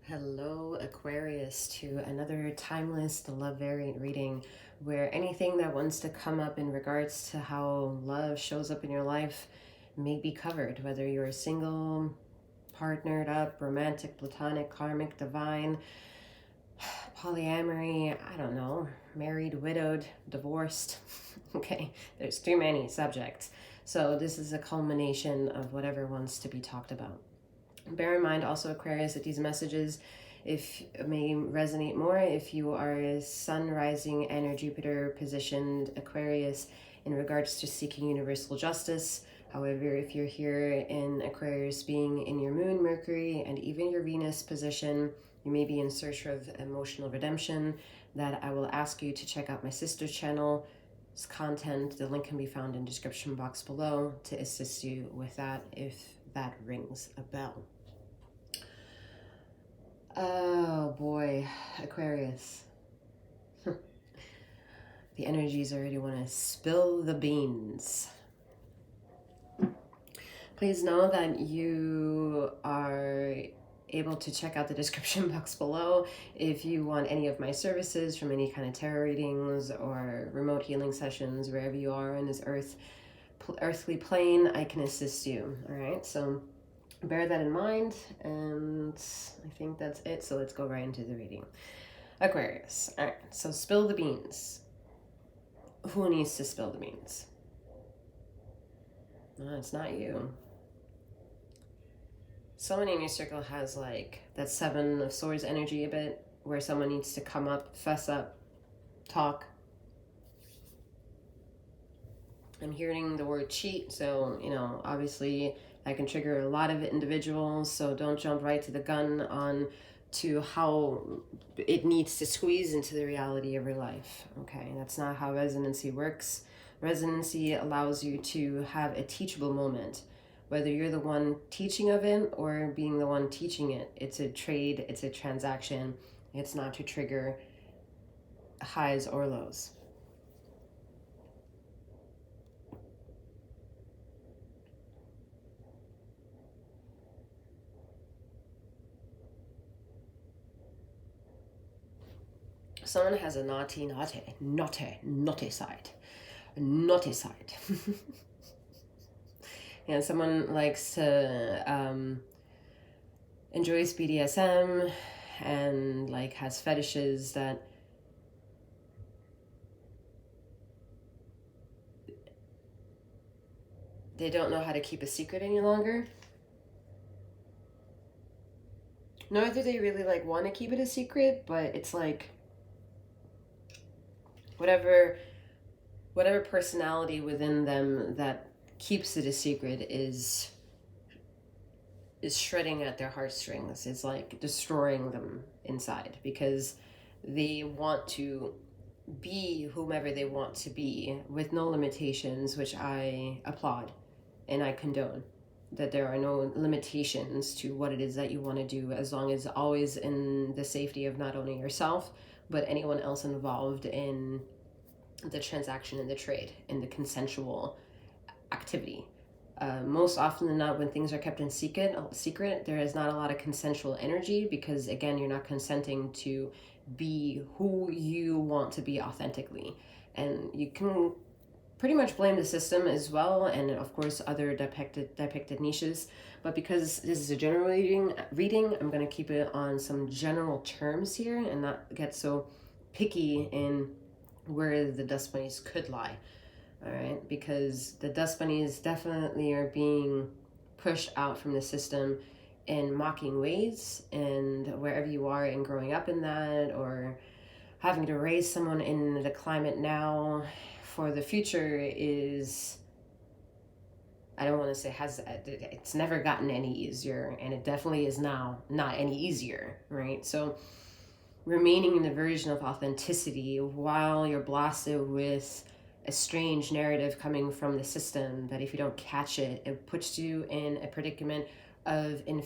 Hello, Aquarius, to another timeless, the love variant reading where anything that wants to come up in regards to how love shows up in your life may be covered, whether you're single, partnered up, romantic, platonic, karmic, divine, polyamory, I don't know, married, widowed, divorced. Okay, there's too many subjects. So this is a culmination of whatever wants to be talked about. Bear in mind also, Aquarius, that these messages may resonate more if you are a Sun, Rising, and Jupiter positioned Aquarius in regards to seeking universal justice. However, if you're here in Aquarius being in your Moon, Mercury, and even your Venus position, you may be in search of emotional redemption. That I will ask you to check out my sister's channel content. The link can be found in the description box below to assist you with that if that rings a bell. Oh boy, Aquarius. The energies already want to spill the beans. Please know that you are able to check out the description box below if you want any of my services from any kind of tarot readings or remote healing sessions. Wherever you are in this earthly plane, I can assist you. All right, so bear that in mind, and I think that's it. So let's go right into the reading. Aquarius. All right, so spill the beans. Who needs to spill the beans? No, it's not you. Someone in your circle has like that Seven of Swords energy a bit, where someone needs to come up, fess up, talk. I'm hearing the word cheat, so, you know, obviously that can trigger a lot of individuals, so don't jump right to the gun on to how it needs to squeeze into the reality of your life. Okay, that's not how resonancy works. Resonancy allows you to have a teachable moment, whether you're the one teaching of it or being the one teaching it. It's a trade, it's a transaction. It's not to trigger highs or lows. Someone has a naughty side. Naughty side. And someone likes to enjoys BDSM and like has fetishes that they don't know how to keep a secret any longer. Nor do they really like want to keep it a secret, but it's like whatever personality within them that keeps it a secret is shredding at their heartstrings. It's like destroying them inside because they want to be whomever they want to be with no limitations, which I applaud and I condone. That there are no limitations to what it is that you want to do, as long as always in the safety of not only yourself but anyone else involved in the transaction and the trade and the consensual activity. Most often than not, when things are kept in secret, there is not a lot of consensual energy because, again, you're not consenting to be who you want to be authentically. And you can pretty much blame the system as well, and of course other depicted niches. But because this is a general reading, I'm going to keep it on some general terms here and not get so picky in where the dust bunnies could lie. All right, because the dust bunnies definitely are being pushed out from the system in mocking ways, and wherever you are in growing up in that or having to raise someone in the climate now for the future is, I don't want to say it's never gotten any easier, and it definitely is now not any easier, right? So remaining in the version of authenticity while you're blasted with a strange narrative coming from the system that if you don't catch it, it puts you in a predicament of and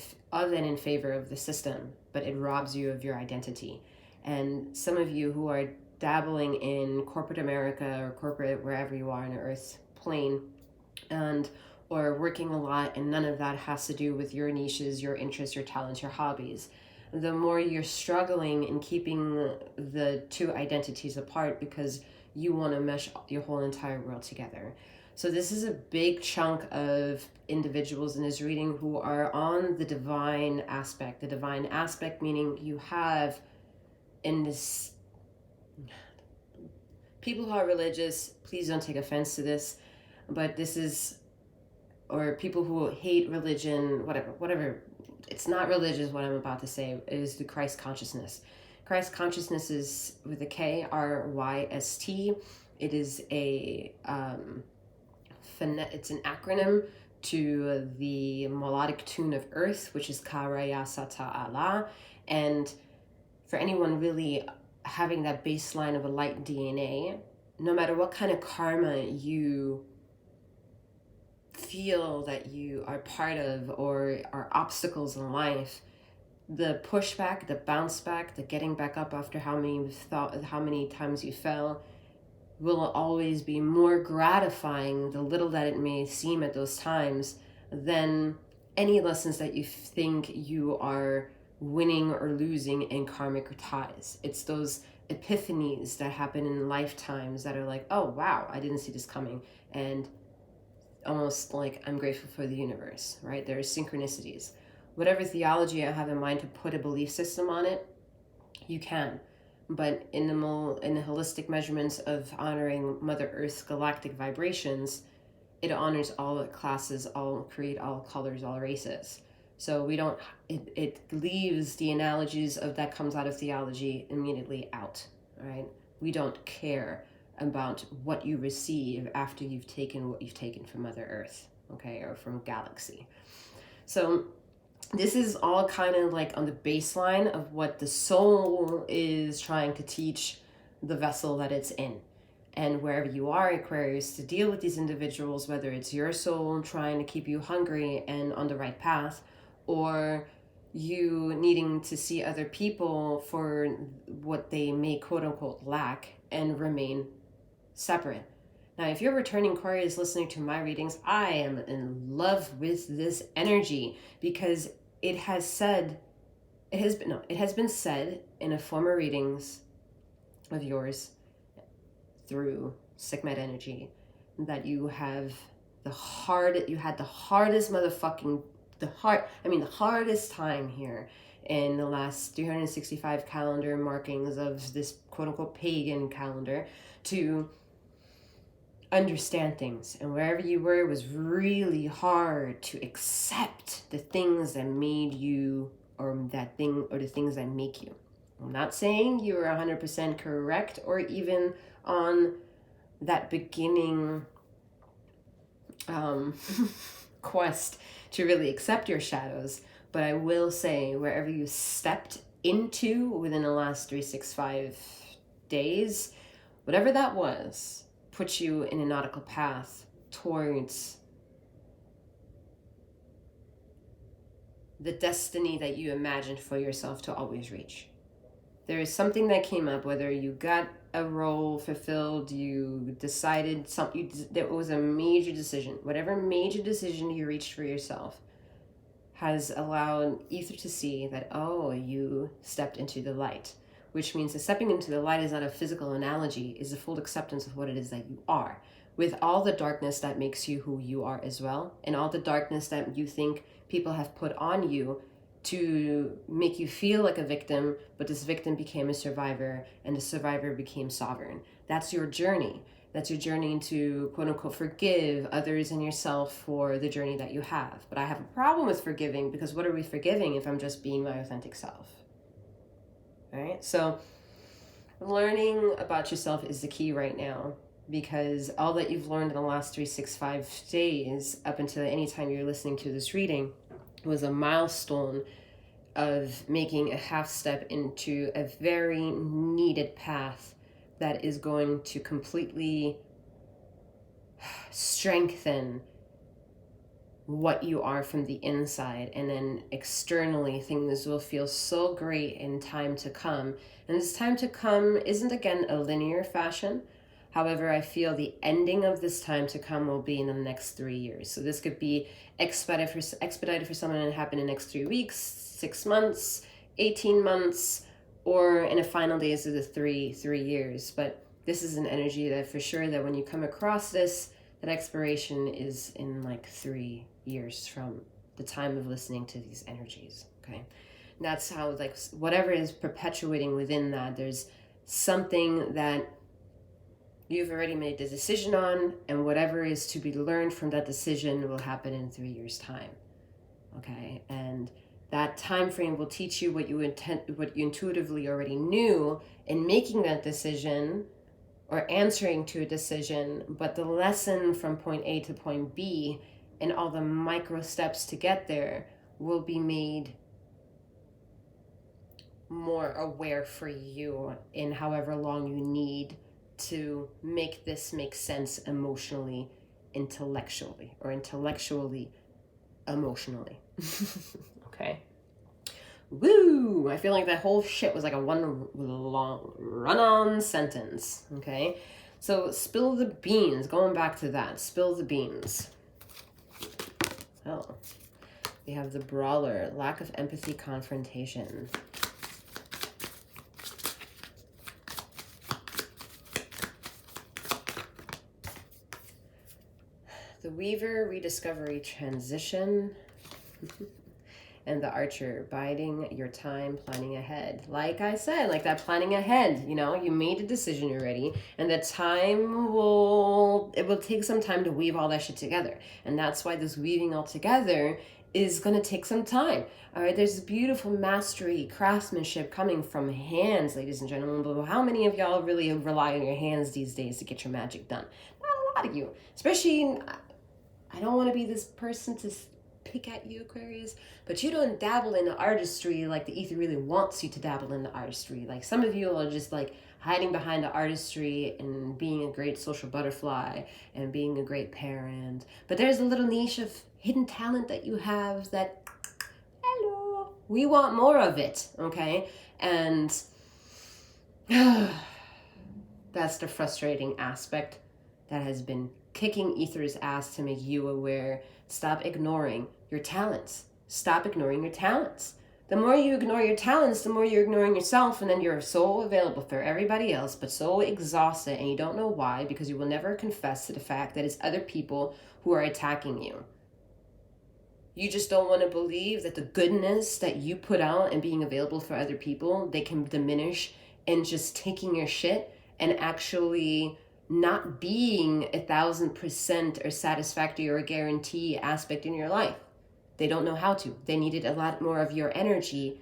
in favor of the system, but it robs you of your identity. And some of you who are dabbling in corporate America or corporate wherever you are in the earth plane and or working a lot, and none of that has to do with your niches, your interests, your talents, your hobbies. the more you're struggling in keeping the two identities apart because you want to mesh your whole entire world together. So this is a big chunk of individuals in this reading who are on the divine aspect. The divine aspect meaning you have in this... People who are religious, please don't take offense to this, but this is... Or people who hate religion, whatever. It's not religious what I'm about to say. It is the Christ consciousness. Christ consciousness is with a K, RYST. It is it's an acronym to the melodic tune of earth, which is Karaya Sata Allah. And for anyone really having that baseline of a light DNA, no matter what kind of karma you feel that you are part of or are obstacles in life, the pushback, the bounce back, the getting back up after how many times you fell will always be more gratifying, the little that it may seem at those times, than any lessons that you think you are winning or losing in karmic ties. It's those epiphanies that happen in lifetimes that are like, oh wow, I didn't see this coming, and almost like I'm grateful for the universe, right? There are synchronicities. Whatever theology I have in mind to put a belief system on it, you can. But in the holistic measurements of honoring Mother Earth's galactic vibrations, it honors all classes, all creed, all colors, all races. So we don't, it leaves the analogies of that comes out of theology immediately out, right? We don't care about what you receive after you've taken what you've taken from Mother Earth, okay, or from galaxy. So this is all kind of like on the baseline of what the soul is trying to teach the vessel that it's in. And wherever you are, Aquarius, to deal with these individuals, whether it's your soul trying to keep you hungry and on the right path, or you needing to see other people for what they may quote unquote lack and remain separate. Now, if you're returning Aquarius listening to my readings, I am in love with this energy because it has been said in a former readings of yours through 𝗖𝘀𝗵𝗔𝗽 energy that you had the hardest time here in the last 365 calendar markings of this quote unquote pagan calendar to understand things. And wherever you were, it was really hard to accept the things that made you, or that thing, or the things that make you. I'm not saying you were 100% correct or even on that beginning quest to really accept your shadows, but I will say wherever you stepped into within the last 365 days, whatever that was, put you in a nautical path towards the destiny that you imagined for yourself to always reach. There is something that came up, whether you got a role fulfilled, you decided something, there was a major decision. Whatever major decision you reached for yourself has allowed ether to see that, oh, you stepped into the light. Which means that stepping into the light is not a physical analogy, is a full acceptance of what it is that you are, with all the darkness that makes you who you are as well, and all the darkness that you think people have put on you to make you feel like a victim, but this victim became a survivor, and the survivor became sovereign. That's your journey. That's your journey to, quote unquote, forgive others and yourself for the journey that you have. But I have a problem with forgiving, because what are we forgiving if I'm just being my authentic self? All right, so learning about yourself is the key right now, because all that you've learned in the last 365 days up until any time you're listening to this reading was a milestone of making a half step into a very needed path that is going to completely strengthen what you are from the inside, and then externally things will feel so great in time to come. And this time to come isn't, again, a linear fashion. However, I feel the ending of this time to come will be in the next 3 years. So this could be expedited for someone and happen in the next 3 weeks, 6 months, 18 months, or in the final days of the 3 years. But this is an energy that for sure that when you come across this, that expiration is in like 3 years from the time of listening to these energies. Okay. And that's how, like, whatever is perpetuating within that, there's something that you've already made the decision on, and whatever is to be learned from that decision will happen in 3 years' time. Okay. And that time frame will teach you what you intuitively already knew in making that decision or answering to a decision, but the lesson from point A to point B and all the micro steps to get there will be made more aware for you in however long you need to make this make sense emotionally, intellectually, or intellectually, emotionally. Okay. Woo! I feel like that whole shit was like a one long run-on sentence. Okay. So spill the beans. Going back to that. Spill the beans. Oh. We have the brawler. Lack of empathy, confrontation. The Weaver, rediscovery, transition. And the Archer, biding your time, planning ahead. Like I said, like that planning ahead, you know, you made a decision already, and the time it will take some time to weave all that shit together. And that's why this weaving all together is going to take some time. All right, there's beautiful mastery, craftsmanship coming from hands, ladies and gentlemen. But how many of y'all really rely on your hands these days to get your magic done? Not a lot of you. Especially, I don't want to be this person to pick at you, Aquarius, but you don't dabble in the artistry like the ether really wants you to dabble in the artistry. Like some of you are just like hiding behind the artistry and being a great social butterfly and being a great parent. But there's a little niche of hidden talent that you have that, hello, we want more of it, okay? And that's the frustrating aspect that has been kicking ether's ass to make you aware. Stop ignoring your talents. Stop ignoring your talents. The more you ignore your talents, the more you're ignoring yourself, and then you're so available for everybody else, but so exhausted, and you don't know why, because you will never confess to the fact that it's other people who are attacking you. You just don't want to believe that the goodness that you put out and being available for other people, they can diminish in just taking your shit and actually not being 1,000% or satisfactory or a guarantee aspect in your life. They don't know how to. They needed a lot more of your energy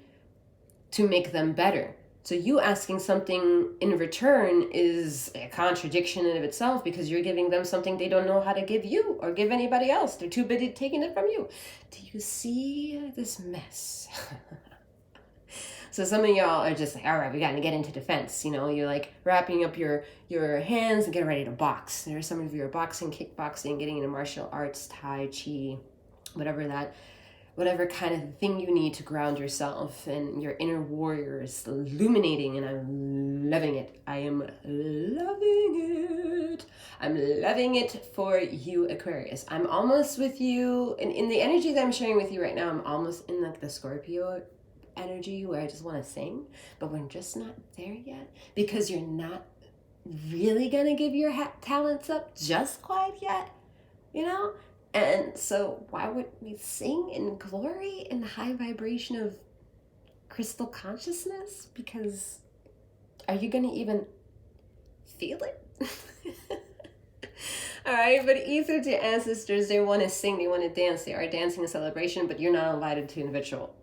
to make them better. So you asking something in return is a contradiction in of itself, because you're giving them something they don't know how to give you or give anybody else. They're too busy taking it from you. Do you see this mess? So some of y'all are just like, all right, we got to get into defense. You know, you're like wrapping up your hands and getting ready to box. There are some of you are boxing, kickboxing, getting into martial arts, Tai Chi, whatever kind of thing you need to ground yourself, and your inner warrior is illuminating, and I'm loving it. I am loving it. I'm loving it for you, Aquarius. I'm almost with you, and in the energy that I'm sharing with you right now, I'm almost in like the Scorpio energy where I just want to sing, but we're just not there yet, because you're not really gonna give your talents up just quite yet, you know? And so why would we sing in glory in the high vibration of crystal consciousness? Because are you gonna even feel it? All right, but ether to ancestors, they want to sing, they want to dance, they are dancing in celebration, but you're not invited to the ritual.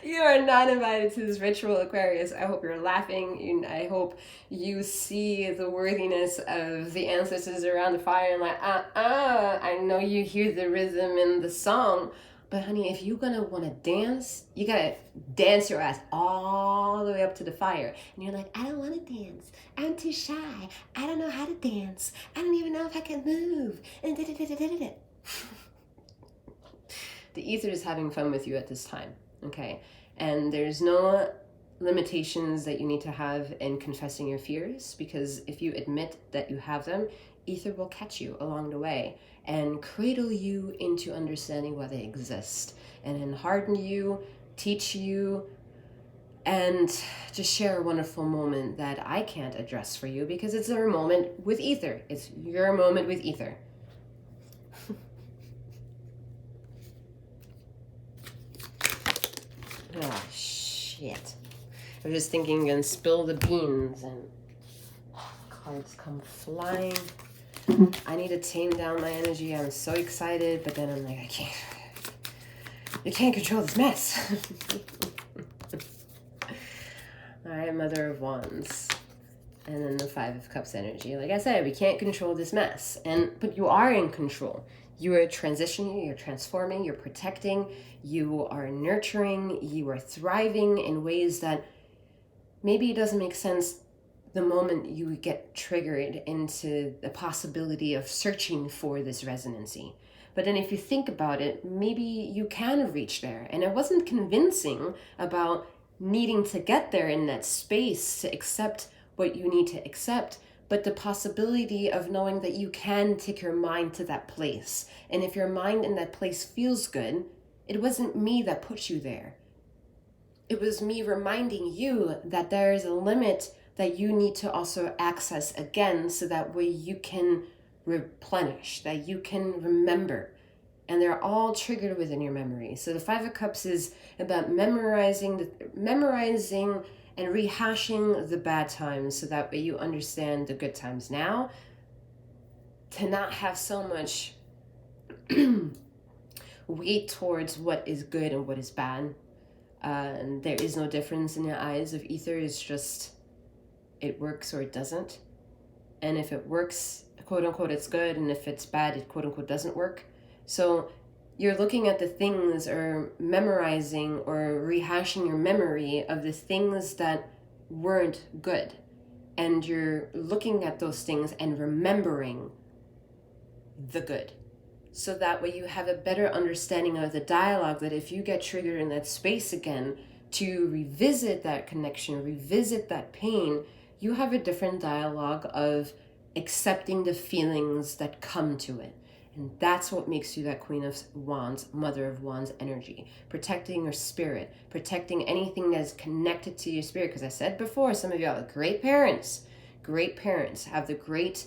You are not invited to this ritual, Aquarius. I hope you're laughing. I hope you see the worthiness of the ancestors around the fire and like, I know you hear the rhythm in the song, but honey, if you're gonna want to dance, you gotta dance your ass all the way up to the fire. And you're like, I don't want to dance. I'm too shy. I don't know how to dance. I don't even know if I can move. And the ether is having fun with you at this time. Okay, and there's no limitations that you need to have in confessing your fears, because if you admit that you have them, ether will catch you along the way and cradle you into understanding why they exist, and then harden you, teach you, and just share a wonderful moment that I can't address for you because it's your moment with ether. It's your moment with ether. Oh, shit. I was just thinking, and spill the beans, and cards come flying. I need to tame down my energy. I'm so excited, but then I'm like, I can't. You can't control this mess. All right, Mother of Wands. And then the Five of Cups energy. Like I said, we can't control this mess. But you are in control. You are transitioning, you're transforming, you're protecting, you are nurturing, you are thriving in ways that maybe it doesn't make sense the moment you get triggered into the possibility of searching for this resonancy. But then if you think about it, maybe you can reach there. And it wasn't convincing about needing to get there in that space to accept what you need to accept, but the possibility of knowing that you can take your mind to that place. And if your mind in that place feels good, it wasn't me that put you there. It was me reminding you that there is a limit that you need to also access again, so that way you can replenish, that you can remember. And they're all triggered within your memory. So the Five of Cups is about memorizing and rehashing the bad times, so that way you understand the good times now, to not have so much weight towards what is good and what is bad. And there is no difference in the eyes of ether. It's just, it works or it doesn't. And if it works, quote unquote, it's good. And if it's bad, it quote unquote doesn't work. So you're looking at the things, or memorizing or rehashing your memory of the things that weren't good. And you're looking at those things and remembering the good. So that way you have a better understanding of the dialogue, that if you get triggered in that space again, to revisit that connection, revisit that pain, you have a different dialogue of accepting the feelings that come to it. And that's what makes you that Queen of Wands, Mother of Wands energy. Protecting your spirit, protecting anything that is connected to your spirit. Because I said before, some of y'all are great parents. Great parents have the great,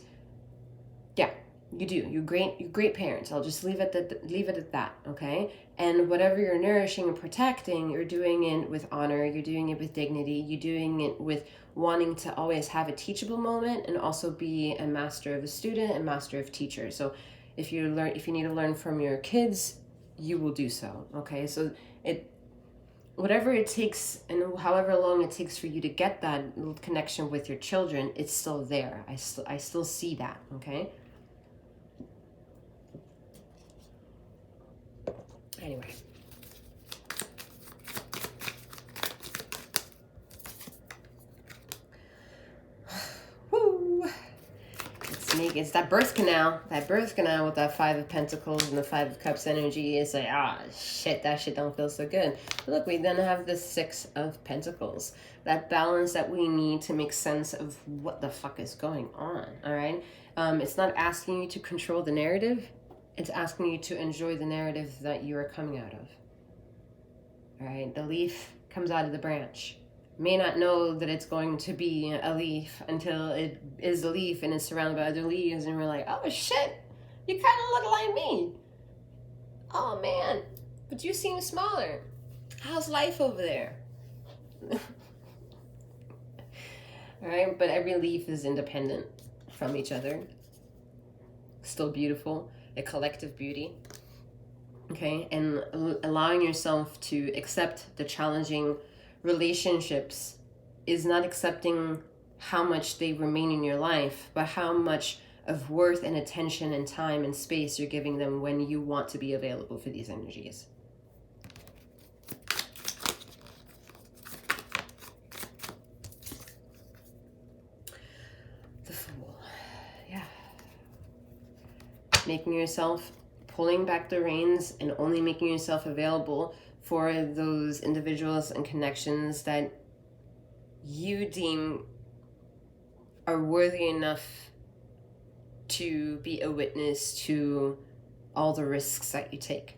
yeah, you do. You're great parents. I'll just leave it at that, okay? And whatever you're nourishing and protecting, you're doing it with honor. You're doing it with dignity. You're doing it with wanting to always have a teachable moment, and also be a master of a student and master of teacher. So if you need to learn from your kids, you will do so, okay? So whatever it takes, and however long it takes for you to get that connection with your children, it's still there. I still see that, okay? Anyway. Woo! It's that birth canal. That birth canal with that Five of Pentacles and the Five of Cups energy is like, shit, that shit don't feel so good. But look, we then have the Six of Pentacles. That balance that we need to make sense of what the fuck is going on, all right? It's not asking you to control the narrative. It's asking you to enjoy the narrative that you are coming out of. All right, the leaf comes out of the branch. May not know that it's going to be a leaf until it is a leaf and it's surrounded by other leaves, and we're like, oh shit, you kind of look like me. Oh man, but you seem smaller. How's life over there? All right, but every leaf is independent from each other. Still beautiful, a collective beauty. Okay, and allowing yourself to accept the challenging relationships is not accepting how much they remain in your life, but how much of worth and attention and time and space you're giving them when you want to be available for these energies. The Fool. Yeah. Making yourself, pulling back the reins and only making yourself available for those individuals and connections that you deem are worthy enough to be a witness to all the risks that you take.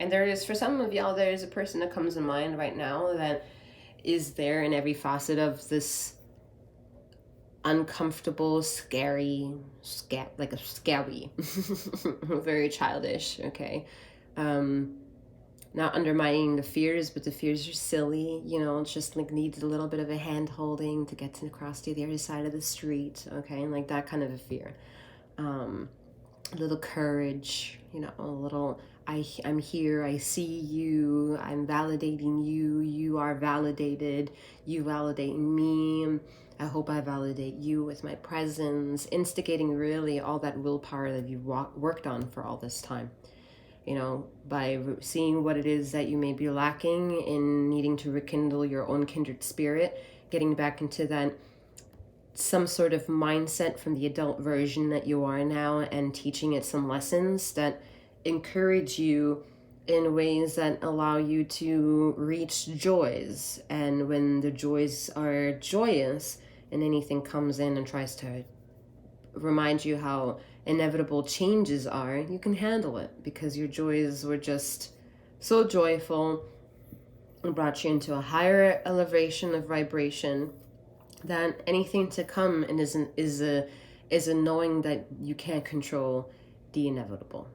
And there is, for some of y'all, there is a person that comes in mind right now that is there in every facet of this uncomfortable, scary, like a scary, very childish, okay? Not undermining the fears, but the fears are silly, you know, it's just like needs a little bit of a hand holding to get to across to the other side of the street, okay? Like that kind of a fear. A little courage, you know, a little, I'm here, I see you, I'm validating you, you are validated, you validate me, I hope I validate you with my presence, instigating really all that willpower that you've worked on for all this time. You know, by seeing what it is that you may be lacking in needing to rekindle your own kindred spirit, getting back into that some sort of mindset from the adult version that you are now and teaching it some lessons that encourage you in ways that allow you to reach joys. And when the joys are joyous and anything comes in and tries to remind you how inevitable changes are, you can handle it because your joys were just so joyful and brought you into a higher elevation of vibration that anything to come and is a knowing that you can't control the inevitable.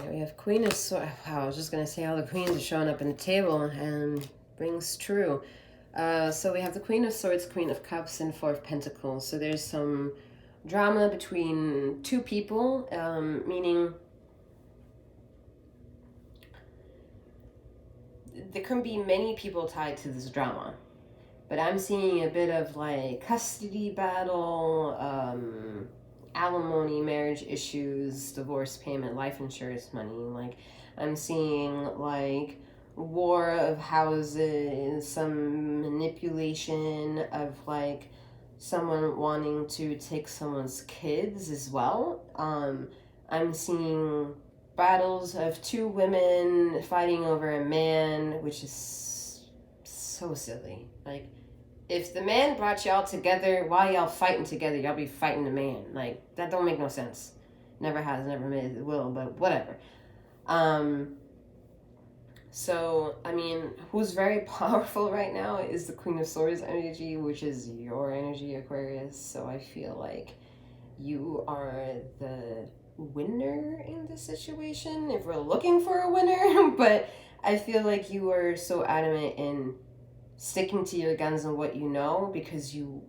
We have Queen of Swords. Wow, I was just going to say how the Queens are showing up in the table and rings true. So we have the Queen of Swords, Queen of Cups, and Four of Pentacles. So there's some drama between two people, meaning there can be many people tied to this drama. But I'm seeing a bit of like custody battle, alimony, marriage issues, divorce payment, life insurance money. Like I'm seeing like war of houses, some manipulation of like someone wanting to take someone's kids as well. I'm seeing battles of two women fighting over a man, which is so silly. Like, if the man brought y'all together, why y'all fighting together? Y'all be fighting the man. Like, that don't make no sense. Never has, never made it will, but whatever. So, I mean, who's very powerful right now is the Queen of Swords energy, which is your energy, Aquarius. So I feel like you are the winner in this situation, if we're looking for a winner. But I feel like you are so adamant in sticking to your guns and what you know, because you've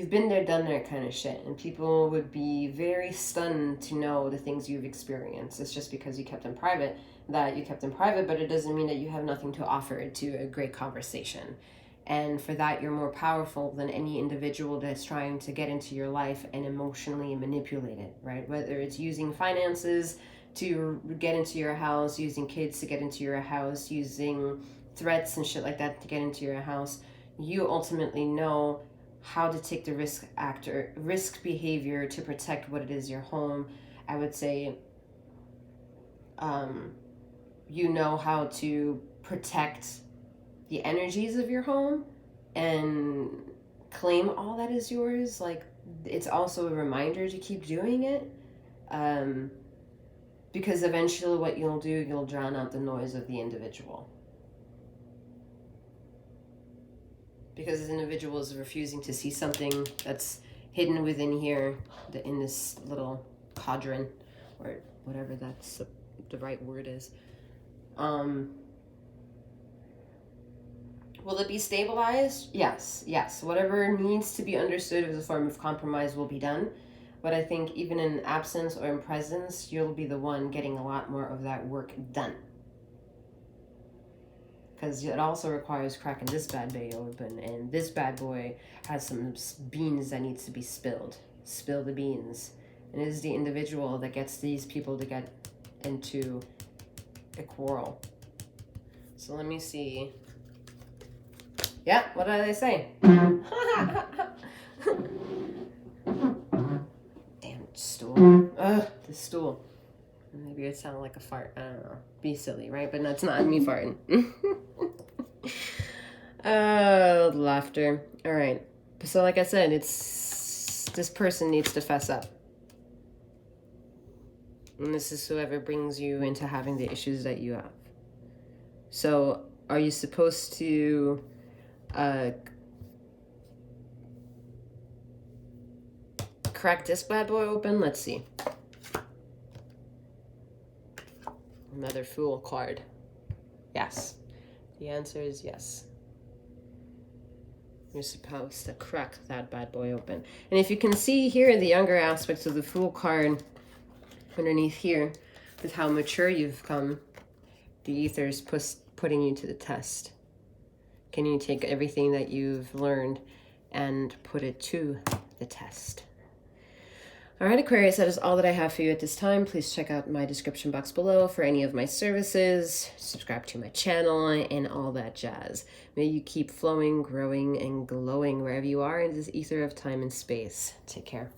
been there, done that kind of shit, and people would be very stunned to know the things you've experienced. It's just because you kept them private that you kept them private, but it doesn't mean that you have nothing to offer to a great conversation. And for that, you're more powerful than any individual that's trying to get into your life and emotionally manipulate it, right? Whether it's using finances to get into your house, using kids to get into your house, using threats and shit like that to get into your house, you ultimately know how to take the risk behavior to protect what it is, your home. I would say, you know how to protect the energies of your home and claim all that is yours. Like, it's also a reminder to keep doing it, because eventually what you'll do, you'll drown out the noise of the individual. Because this individual is refusing to see something that's hidden within here, in this little cauldron, or whatever that's the right word is. Will it be stabilized? Yes. Whatever needs to be understood as a form of compromise will be done. But I think even in absence or in presence, you'll be the one getting a lot more of that work done. Because it also requires cracking this bad boy open, and this bad boy has some beans that needs to be spilled. Spill the beans. And it is the individual that gets these people to get into a quarrel. So let me see. Yeah, what did I say? Damn stool. Ugh, this stool. Maybe it sounded like a fart. I don't know. Be silly, right? But that's not me farting. Oh, laughter. All right. So like I said, this person needs to fess up. And this is whoever brings you into having the issues that you have. So are you supposed to crack this bad boy open? Let's see. Another Fool card. Yes. The answer is yes. You're supposed to crack that bad boy open. And if you can see here, the younger aspects of the Fool card underneath here, with how mature you've come, the ether is putting you to the test. Can you take everything that you've learned and put it to the test? All right, Aquarius, that is all that I have for you at this time. Please check out my description box below for any of my services, subscribe to my channel, and all that jazz. May you keep flowing, growing, and glowing wherever you are in this ether of time and space. Take care.